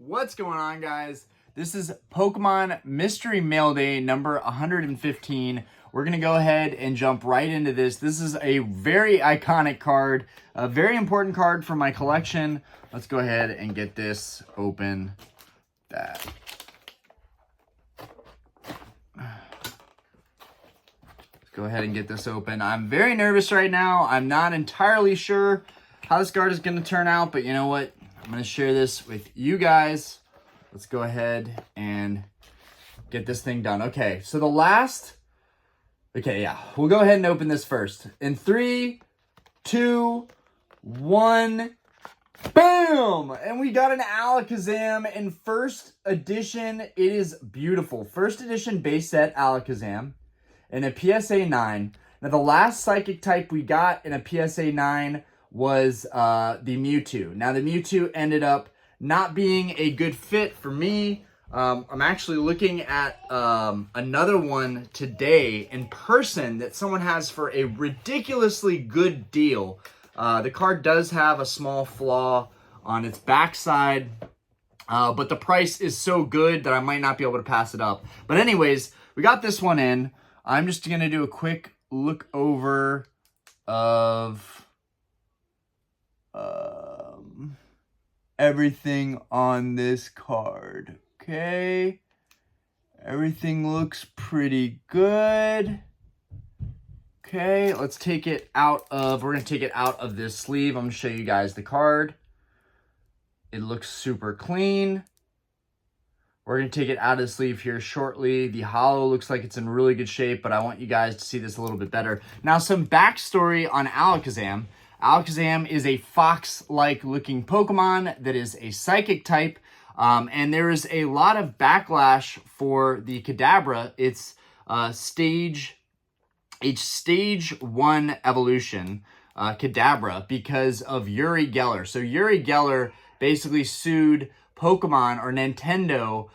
What's going on, guys? This is Pokemon Mystery Mail Day number 115. We're going to go ahead and jump right into this. This is a very iconic card, a very important card for my collection. Let's go ahead and get this open. Let's go ahead and get this open. I'm very nervous right now. I'm not entirely sure how this card is going to turn out, but you know what? I'm going to share this with you guys. Let's go ahead and get this thing done. Okay, so we'll go ahead and open this first. In 3, 2, 1, boom! And we got an Alakazam in first edition. It is beautiful. First edition base set Alakazam in a PSA 9. Now, the last psychic type we got in a PSA 9 was the Mewtwo. Now, the Mewtwo ended up not being a good fit for me. I'm actually looking at another one today in person that someone has for a ridiculously good deal. The card does have a small flaw on its backside, but the price is so good that I might not be able to pass it up. But anyways, we got this one in. I'm just going to do a quick look over of everything on this card. Okay, everything looks pretty good. Okay, let's take it out of, we're gonna take it out of this sleeve. I'm gonna show you guys the card. It looks super clean. We're gonna take it out of the sleeve here shortly. The hollow looks like it's in really good shape, but I want you guys to see this a little bit better. Now, some backstory on Alakazam. Alakazam is a fox-like looking Pokemon that is a psychic type, and there is a lot of backlash for the Kadabra. It's stage 1 evolution, Kadabra, because of Uri Geller. So Uri Geller basically sued Pokemon or Nintendo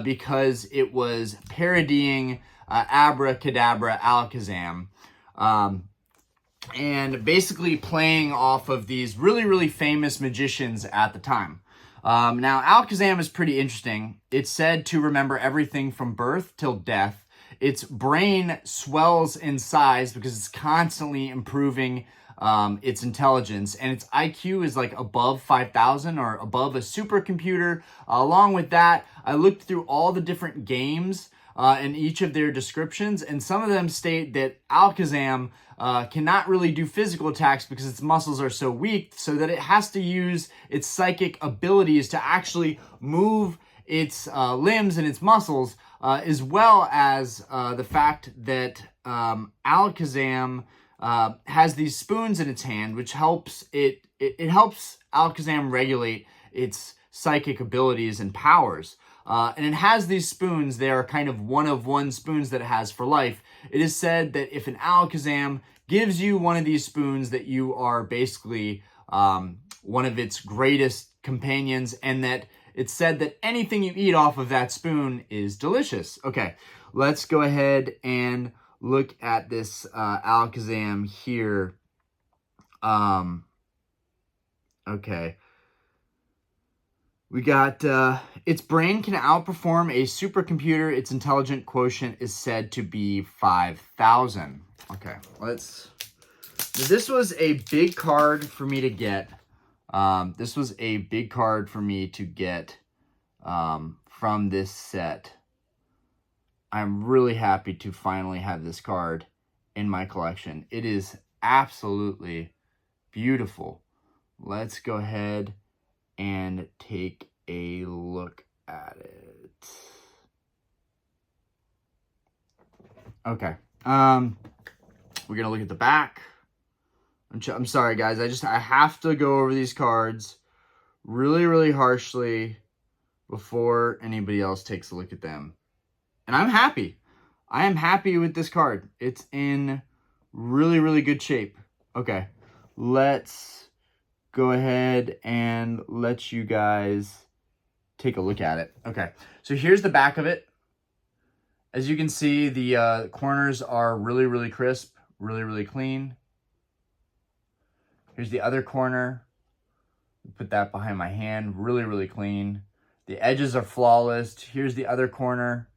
because it was parodying Abracadabra Alakazam. And basically playing off of these really, really famous magicians at the time. Now, Alakazam is pretty interesting. It's said to remember everything from birth till death. Its brain swells in size because it's constantly improving its intelligence. And its IQ is like above 5,000 or above a supercomputer. Along with that, I looked through all the different games in each of their descriptions, and some of them state that Alakazam cannot really do physical attacks because its muscles are so weak, so that it has to use its psychic abilities to actually move its limbs and its muscles, as well as the fact that Alakazam has these spoons in its hand, which helps it helps Alakazam regulate its psychic abilities and powers. And it has these spoons. They are kind of one-of-one spoons that it has for life. It is said that if an Alakazam gives you one of these spoons, that you are basically one of its greatest companions, and that it's said that anything you eat off of that spoon is delicious. Okay, let's go ahead and look at this Alakazam here. Okay. We got, its brain can outperform a supercomputer. Its intelligent quotient is said to be 5,000. Okay, this was a big card for me to get. From this set. I'm really happy to finally have this card in my collection. It is absolutely beautiful. Let's go ahead and take a look at it. Okay. We're gonna look at the back. I'm sorry, guys. I have to go over these cards really, really harshly before anybody else takes a look at them. And I'm happy. I am happy with this card. It's in really, really good shape. Okay. Let's go ahead and let you guys take a look at it. Okay, so here's the back of it. As you can see, the corners are really, really crisp, really, really clean. Here's the other corner. Put that behind my hand, really, really clean. The edges are flawless. Here's the other corner.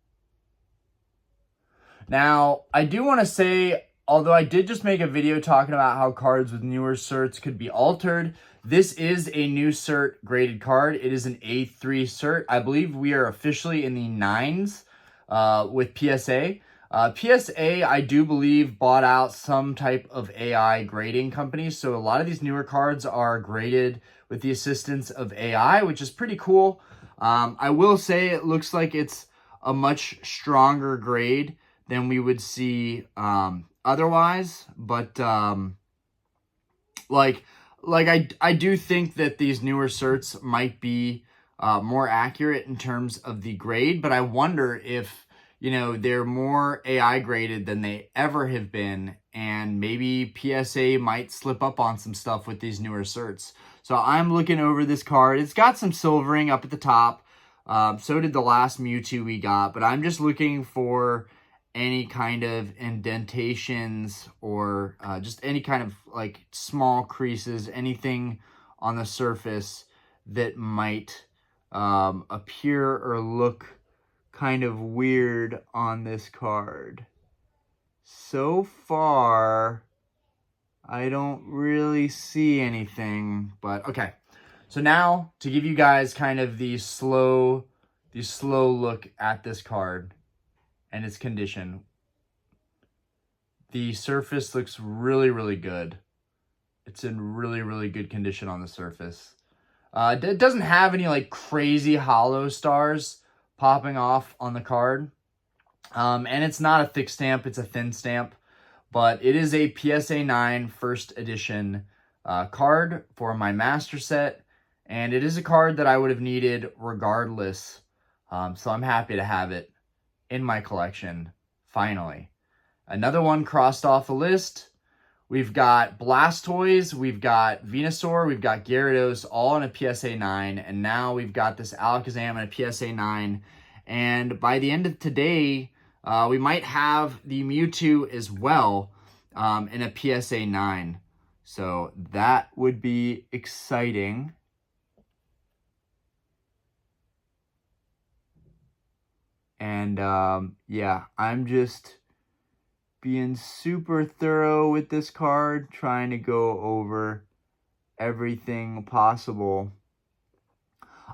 Now, I do want to say, although I did just make a video talking about how cards with newer certs could be altered, this is a new cert graded card. It is an A3 cert. I believe we are officially in the 9s with PSA. PSA, I do believe, bought out some type of AI grading company. So a lot of these newer cards are graded with the assistance of AI, which is pretty cool. I will say it looks like it's a much stronger grade than we would see otherwise. But I do think that these newer certs might be more accurate in terms of the grade. But I wonder if, you know, they're more AI graded than they ever have been. And maybe PSA might slip up on some stuff with these newer certs. So I'm looking over this card. It's got some silvering up at the top. So did the last Mewtwo we got. But I'm just looking for any kind of indentations or just any kind of like small creases, anything on the surface that might appear or look kind of weird on this card. So far, I don't really see anything, but okay. So now to give you guys kind of the slow look at this card and its condition. The surface looks really, really good. It's in really, really good condition on the surface. It doesn't have any like crazy hollow stars popping off on the card. And it's not a thick stamp, it's a thin stamp. But it is a PSA 9 first edition card for my master set. And it is a card that I would have needed regardless. So I'm happy to have it in my collection, finally. Another one crossed off the list. We've got Blastoise, we've got Venusaur, we've got Gyarados, all in a PSA 9. And now we've got this Alakazam in a PSA 9. And by the end of today, we might have the Mewtwo as well in a PSA 9. So that would be exciting. And yeah, I'm just being super thorough with this card, trying to go over everything possible.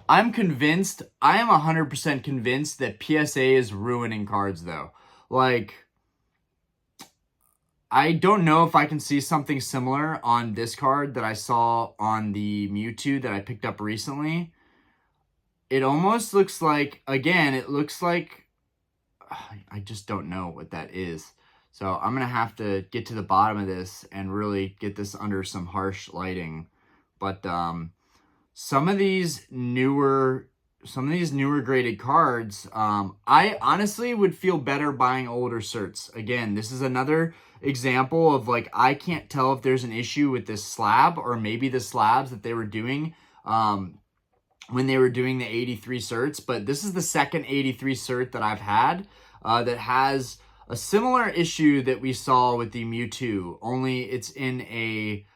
I'm convinced, I am 100% convinced that PSA is ruining cards though. Like, I don't know if I can see something similar on this card that I saw on the Mewtwo that I picked up recently. It almost looks like, again, it looks like, I just don't know what that is. So I'm going to have to get to the bottom of this and really get this under some harsh lighting. But some of these newer graded cards, I honestly would feel better buying older certs. Again, this is another example of like, I can't tell if there's an issue with this slab or maybe the slabs that they were doing when they were doing the 83 certs. But this is the second 83 cert that I've had that has a similar issue that we saw with the Mewtwo, only it's in a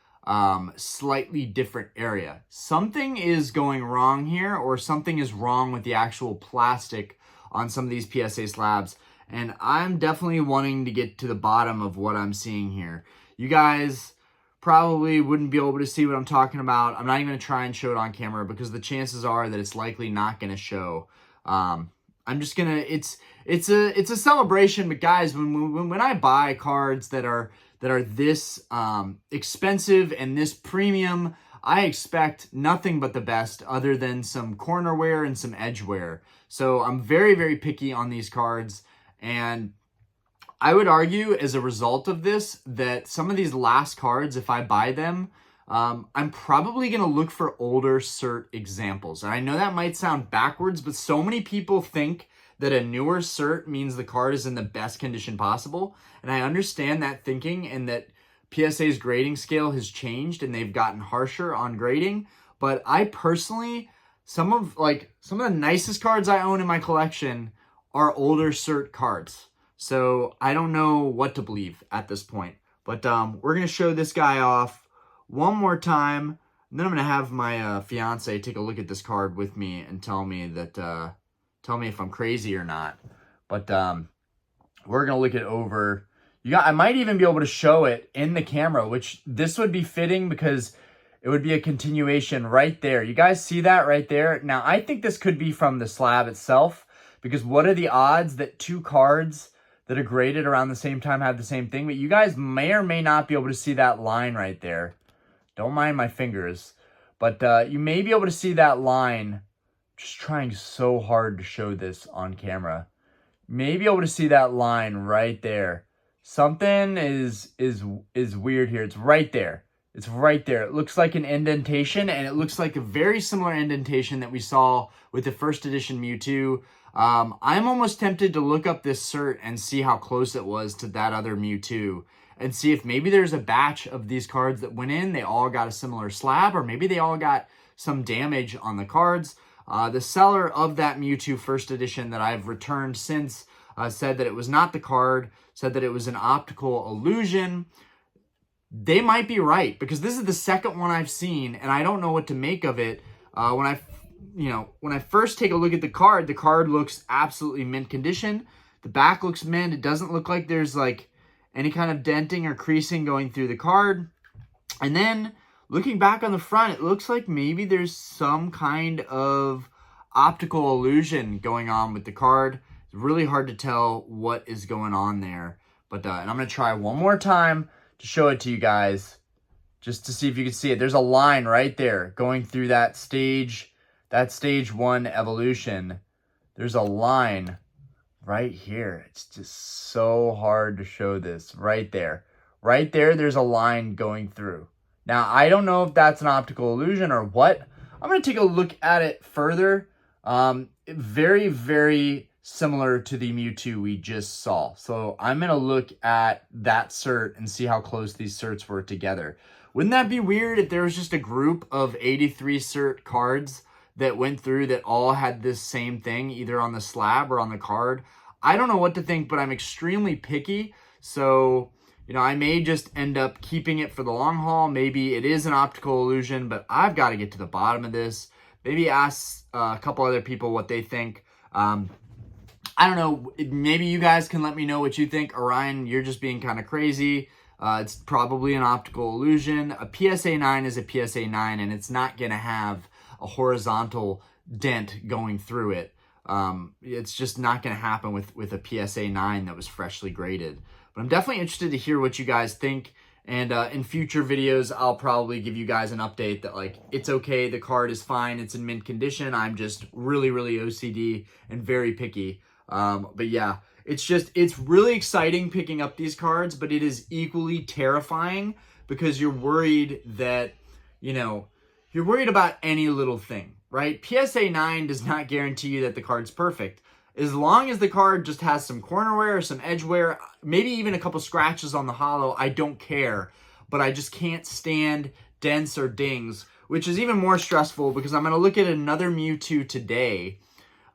slightly different area. Something is going wrong here, or something is wrong with the actual plastic on some of these PSA slabs, and I'm definitely wanting to get to the bottom of what I'm seeing here. You guys probably wouldn't be able to see what I'm talking about. I'm not even going to try and show it on camera because the chances are that it's likely not going to show. I'm just gonna, it's a celebration, but guys, when I buy cards that are this expensive and this premium, I expect nothing but the best other than some corner wear and some edge wear. So I'm very, very picky on these cards, and I would argue as a result of this that some of these last cards, if I buy them, I'm probably going to look for older cert examples. And I know that might sound backwards, but so many people think that a newer cert means the card is in the best condition possible. And I understand that thinking, and that PSA's grading scale has changed and they've gotten harsher on grading. But I personally, some of the nicest cards I own in my collection are older cert cards. So I don't know what to believe at this point. But we're going to show this guy off one more time. And then I'm going to have my fiance take a look at this card with me and tell me that, tell me if I'm crazy or not. But we're going to look it over. I might even be able to show it in the camera, which this would be fitting because it would be a continuation right there. You guys see that right there? Now, I think this could be from the slab itself, because what are the odds that two cards that are graded around the same time have the same thing? But you guys may or may not be able to see that line right there. Don't mind my fingers. But you may be able to see that line. Just trying so hard to show this on camera. May be able to see that line right there. Something is weird here. It's right there. It's right there. It looks like an indentation, and it looks like a very similar indentation that we saw with the first edition Mewtwo. I'm almost tempted to look up this cert and see how close it was to that other Mewtwo, and see if maybe there's a batch of these cards that went in. They all got a similar slab, or maybe they all got some damage on the cards. The seller of that Mewtwo first edition that I've returned since said that it was not the card, said that it was an optical illusion. They might be right, because this is the second one I've seen, and I don't know what to make of it. When I first take a look at the card looks absolutely mint condition. The back looks mint. It doesn't look like there's like any kind of denting or creasing going through the card. And then looking back on the front, it looks like maybe there's some kind of optical illusion going on with the card. It's really hard to tell what is going on there. But and I'm going to try one more time to show it to you guys, just to see if you can see it. There's a line right there going through that stage 1 evolution. There's a line right here. It's just so hard to show this right there. Right there, there's a line going through. Now, I don't know if that's an optical illusion or what. I'm going to take a look at it further. Very, very similar to the Mewtwo we just saw. So I'm going to look at that cert and see how close these certs were together. Wouldn't that be weird if there was just a group of 83 cert cards that went through that all had this same thing, either on the slab or on the card? I don't know what to think, but I'm extremely picky. So, I may just end up keeping it for the long haul. Maybe it is an optical illusion, but I've got to get to the bottom of this. Maybe ask a couple other people what they think. I don't know. Maybe you guys can let me know what you think. Orion, you're just being kind of crazy. It's probably an optical illusion. A PSA 9 is a PSA 9, and it's not going to have a horizontal dent going through it. It's just not going to happen with a PSA 9 that was freshly graded. But I'm definitely interested to hear what you guys think. And in future videos, I'll probably give you guys an update that, like, it's okay, the card is fine, it's in mint condition. I'm just really, really OCD and very picky. But yeah, it's really exciting picking up these cards, but it is equally terrifying because you're worried that, you're worried about any little thing, right? PSA 9 does not guarantee you that the card's perfect. As long as the card just has some corner wear, some edge wear, maybe even a couple scratches on the hollow, I don't care. But I just can't stand dents or dings, which is even more stressful because I'm going to look at another Mewtwo today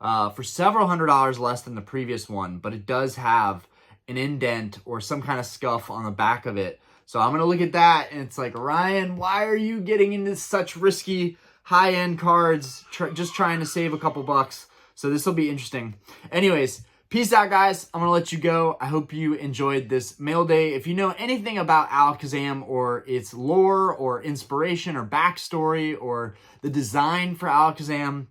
for several $100s less than the previous one, but it does have an indent or some kind of scuff on the back of it. So I'm going to look at that, and it's like, Ryan, why are you getting into such risky high-end cards just trying to save a couple bucks? So this will be interesting. Anyways, peace out, guys. I'm going to let you go. I hope you enjoyed this mail day. If you know anything about Alakazam or its lore or inspiration or backstory or the design for Alakazam,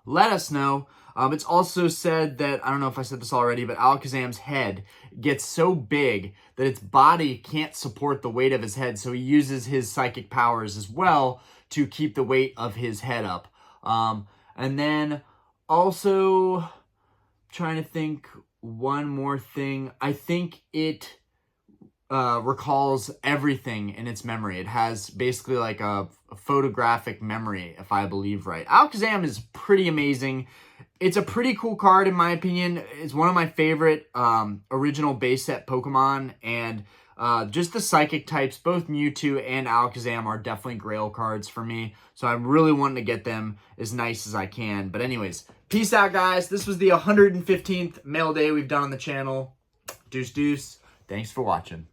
let us know. It's also said that, I don't know if I said this already, but Alakazam's head gets so big that its body can't support the weight of his head. So he uses his psychic powers as well to keep the weight of his head up. And then also, trying to think one more thing. I think it recalls everything in its memory. It has basically like a photographic memory, if I believe right. Alakazam is pretty amazing. It's a pretty cool card, in my opinion. It's one of my favorite original base set Pokemon, and just the psychic types, both Mewtwo and Alakazam, are definitely grail cards for me. So I'm really wanting to get them as nice as I can. But anyways, peace out, guys. This was the 115th mail day we've done on the channel. Deuce, deuce. Thanks for watching.